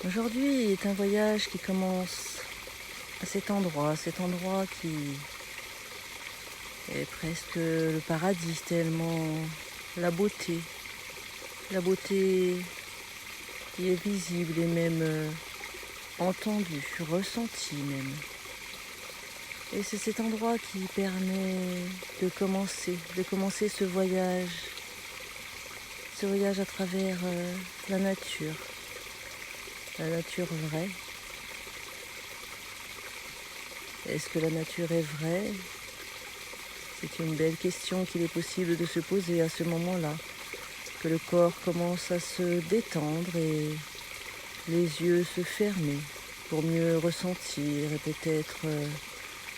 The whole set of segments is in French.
Aujourd'hui est un voyage qui commence à cet endroit qui est presque le paradis, tellement la la beauté qui est visible et même entendue, ressentie même. Et c'est cet endroit qui permet de commencer ce voyage à travers la nature vraie. Est-ce que la nature est vraie? C'est une belle question qu'il est possible de se poser à ce moment-là, que le corps commence à se détendre et les yeux se fermer pour mieux ressentir et peut-être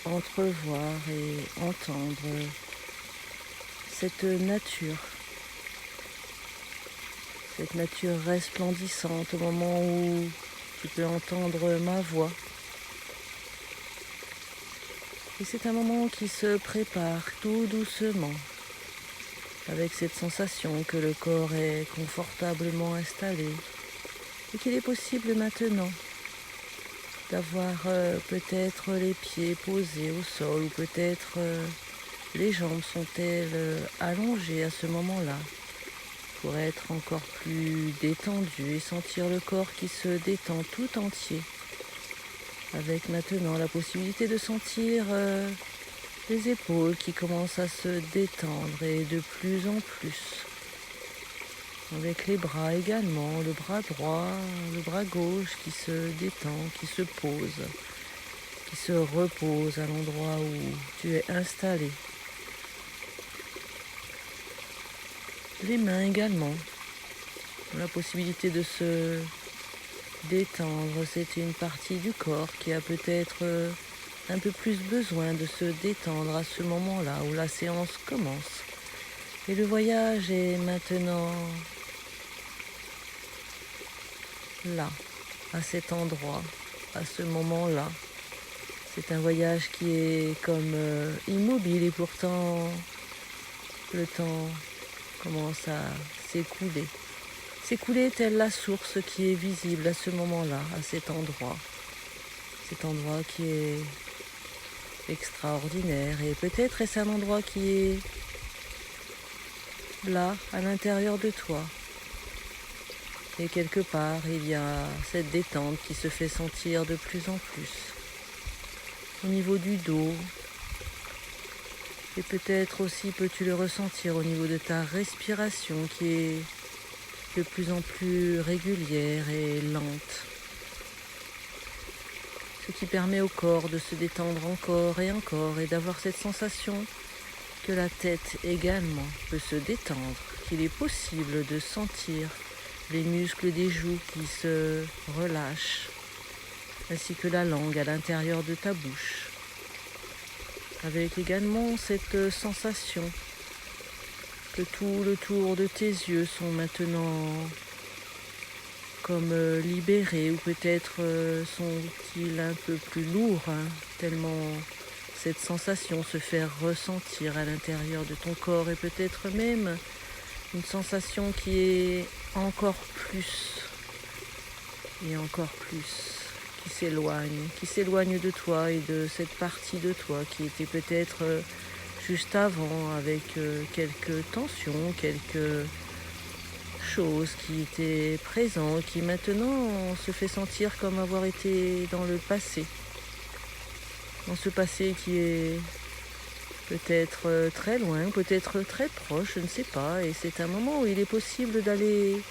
entrevoir et entendre cette nature resplendissante au moment où tu peux entendre ma voix. Et c'est un moment qui se prépare tout doucement, avec cette sensation que le corps est confortablement installé et qu'il est possible maintenant d'avoir peut-être les pieds posés au sol ou peut-être les jambes sont-elles allongées à ce moment-là pour être encore plus détendu et sentir le corps qui se détend tout entier, avec maintenant la possibilité de sentir les épaules qui commencent à se détendre et de plus en plus. Avec les bras également, le bras droit, le bras gauche qui se détend, qui se pose, qui se repose à l'endroit où tu es installé. Les mains également, la possibilité de se détendre, c'est une partie du corps qui a peut-être un peu plus besoin de se détendre à ce moment-là où la séance commence. Et le voyage est maintenant là, à cet endroit, à ce moment-là. C'est un voyage qui est comme immobile et pourtant le temps commence à s'écouler. S'écouler telle la source qui est visible à ce moment-là, à cet endroit. Cet endroit qui est extraordinaire et peut-être est-ce un endroit qui est là, à l'intérieur de toi. Et quelque part, il y a cette détente qui se fait sentir de plus en plus. Au niveau du dos, et peut-être aussi peux-tu le ressentir au niveau de ta respiration qui est de plus en plus régulière et lente. Ce qui permet au corps de se détendre encore et d'avoir cette sensation que la tête également peut se détendre, qu'il est possible de sentir les muscles des joues qui se relâchent, ainsi que la langue à l'intérieur de ta bouche, avec également cette sensation que tout le tour de tes yeux sont maintenant comme libérés ou peut-être sont-ils un peu plus lourds, tellement cette sensation se fait ressentir à l'intérieur de ton corps et peut-être même une sensation qui est encore plus et encore plus qui s'éloigne de toi et de cette partie de toi qui était peut-être juste avant avec quelques tensions, quelques choses qui étaient présentes, qui maintenant se fait sentir comme avoir été dans le passé. Dans ce passé qui est peut-être très loin, peut-être très proche, je ne sais pas. Et c'est un moment où il est possible d'aller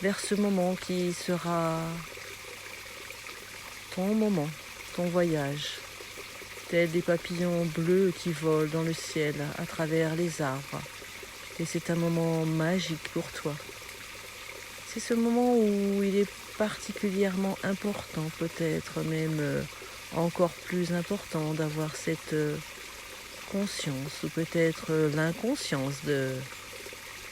vers ce moment qui sera ton moment, ton voyage. Tels des papillons bleus qui volent dans le ciel à travers les arbres. Et c'est un moment magique pour toi. C'est ce moment où il est particulièrement important, peut-être même encore plus important d'avoir cette conscience ou peut-être l'inconscience de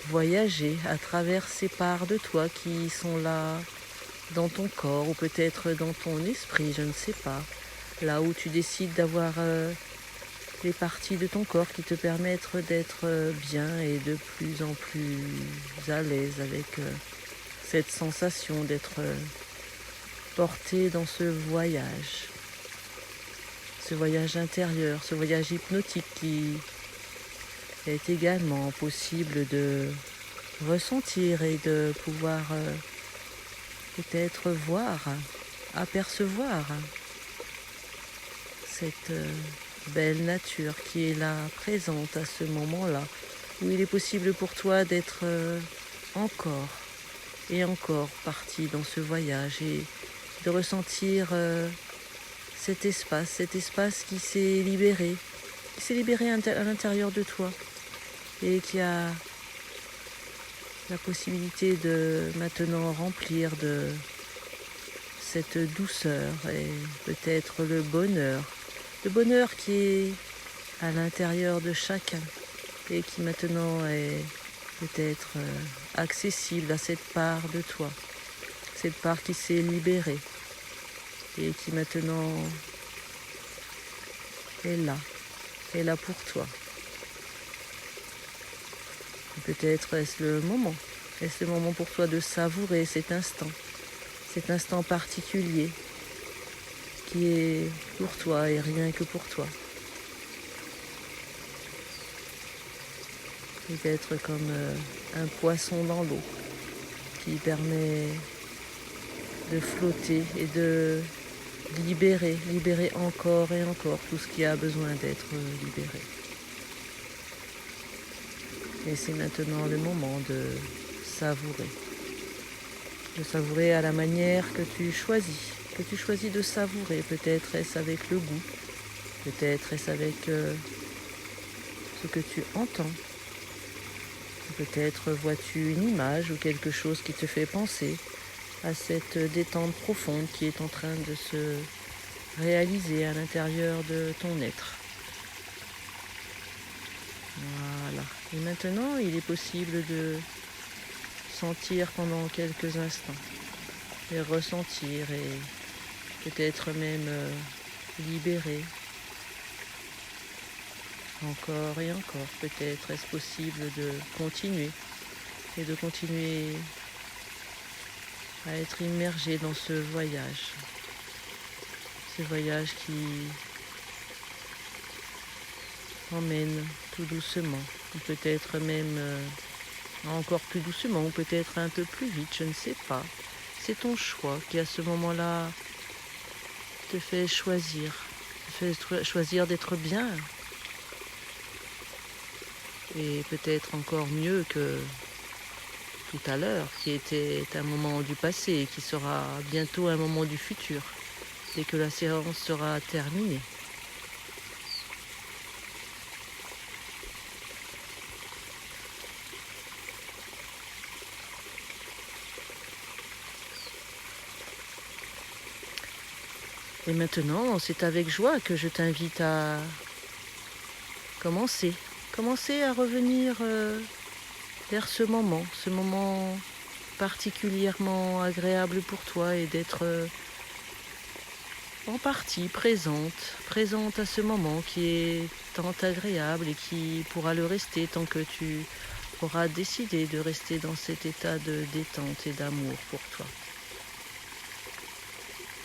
voyager à travers ces parts de toi qui sont là dans ton corps ou peut-être dans ton esprit, je ne sais pas. Là où tu décides d'avoir les parties de ton corps qui te permettent d'être bien et de plus en plus à l'aise avec cette sensation d'être porté dans ce voyage intérieur, ce voyage hypnotique qui est également possible de ressentir et de pouvoir peut-être voir, apercevoir cette belle nature qui est là, présente à ce moment-là, où il est possible pour toi d'être encore et encore parti dans ce voyage et de ressentir cet espace qui s'est libéré à l'intérieur de toi et qui a la possibilité de maintenant remplir de cette douceur et peut-être le bonheur qui est à l'intérieur de chacun et qui maintenant est peut-être accessible à cette part de toi, cette part qui s'est libérée et qui maintenant est là pour toi. Peut-être est-ce le moment pour toi de savourer cet instant particulier qui est pour toi et rien que pour toi. Peut-être comme un poisson dans l'eau qui permet de flotter et de libérer encore et encore tout ce qui a besoin d'être libéré. Et c'est maintenant le moment de savourer à la manière que tu choisis de savourer. Peut-être est-ce avec le goût, peut-être est-ce avec ce que tu entends, peut-être vois-tu une image ou quelque chose qui te fait penser à cette détente profonde qui est en train de se réaliser à l'intérieur de ton être. Voilà. Et maintenant, il est possible de sentir pendant quelques instants et ressentir et peut-être même libérer encore et encore. Peut-être est-ce possible de continuer et de continuer à être immergé dans ce voyage qui emmène tout doucement, ou peut-être même encore plus doucement, ou peut-être un peu plus vite, je ne sais pas. C'est ton choix qui à ce moment-là te fait choisir d'être bien. Et peut-être encore mieux que tout à l'heure, qui était un moment du passé et qui sera bientôt un moment du futur, dès que la séance sera terminée. Et maintenant, c'est avec joie que je t'invite à commencer à revenir vers ce moment particulièrement agréable pour toi et d'être en partie présente à ce moment qui est tant agréable et qui pourra le rester tant que tu auras décidé de rester dans cet état de détente et d'amour pour toi.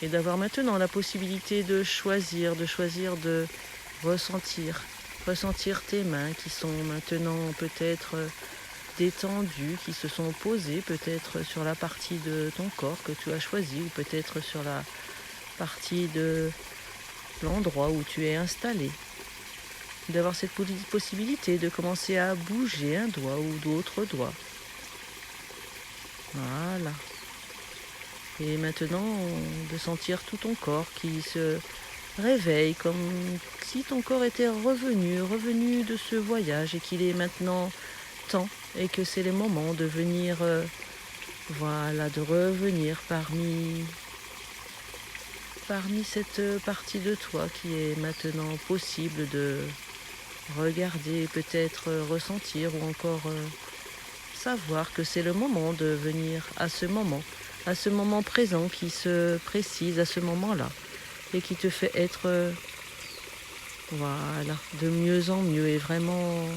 Et d'avoir maintenant la possibilité de choisir de ressentir tes mains qui sont maintenant peut-être détendues, qui se sont posées peut-être sur la partie de ton corps que tu as choisi ou peut-être sur la partie de l'endroit où tu es installé. D'avoir cette possibilité de commencer à bouger un doigt ou d'autres doigts. Voilà. Et maintenant, de sentir tout ton corps qui se réveille comme si ton corps était revenu de ce voyage et qu'il est maintenant temps et que c'est le moment de venir, de revenir parmi cette partie de toi qui est maintenant possible de regarder, peut-être ressentir ou encore savoir que c'est le moment de venir à ce moment présent qui se précise à ce moment-là et qui te fait être de mieux en mieux et vraiment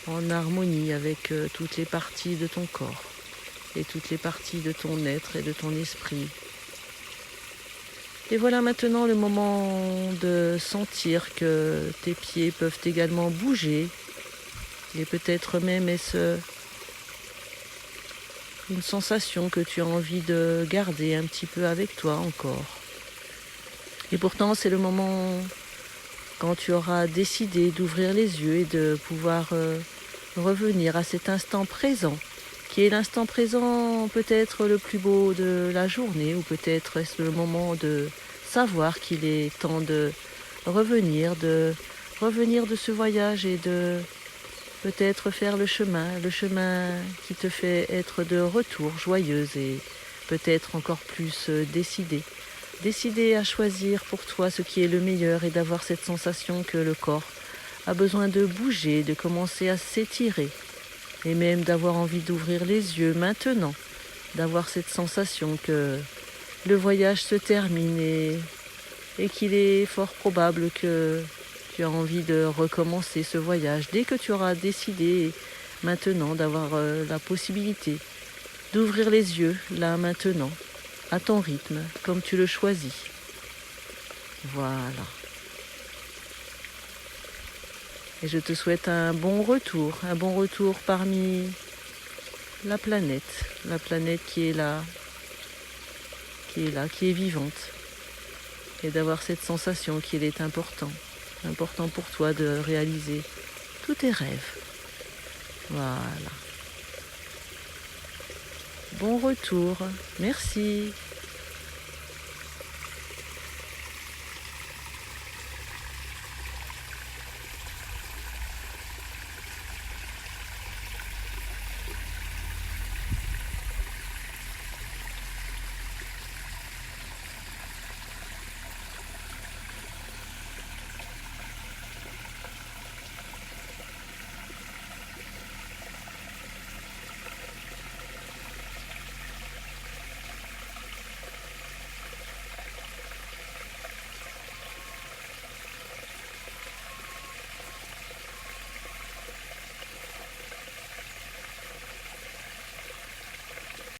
en harmonie avec toutes les parties de ton corps et toutes les parties de ton être et de ton esprit Et voilà maintenant le moment de sentir que tes pieds peuvent également bouger. Et peut-être même est-ce une sensation que tu as envie de garder un petit peu avec toi encore. Et pourtant, c'est le moment quand tu auras décidé d'ouvrir les yeux et de pouvoir revenir à cet instant présent, qui est l'instant présent peut-être le plus beau de la journée, ou peut-être est-ce le moment de savoir qu'il est temps de revenir de ce voyage et de peut-être faire le chemin qui te fait être de retour joyeuse et peut-être encore plus décidée. Décider à choisir pour toi ce qui est le meilleur et d'avoir cette sensation que le corps a besoin de bouger, de commencer à s'étirer et même d'avoir envie d'ouvrir les yeux maintenant, d'avoir cette sensation que le voyage se termine et qu'il est fort probable que tu as envie de recommencer ce voyage dès que tu auras décidé maintenant d'avoir la possibilité d'ouvrir les yeux là maintenant, à ton rythme, comme tu le choisis. Voilà. Et je te souhaite un bon retour parmi la planète qui est là, qui est vivante, et d'avoir cette sensation qu'il est important pour toi de réaliser tous tes rêves. Voilà. Bon retour, merci.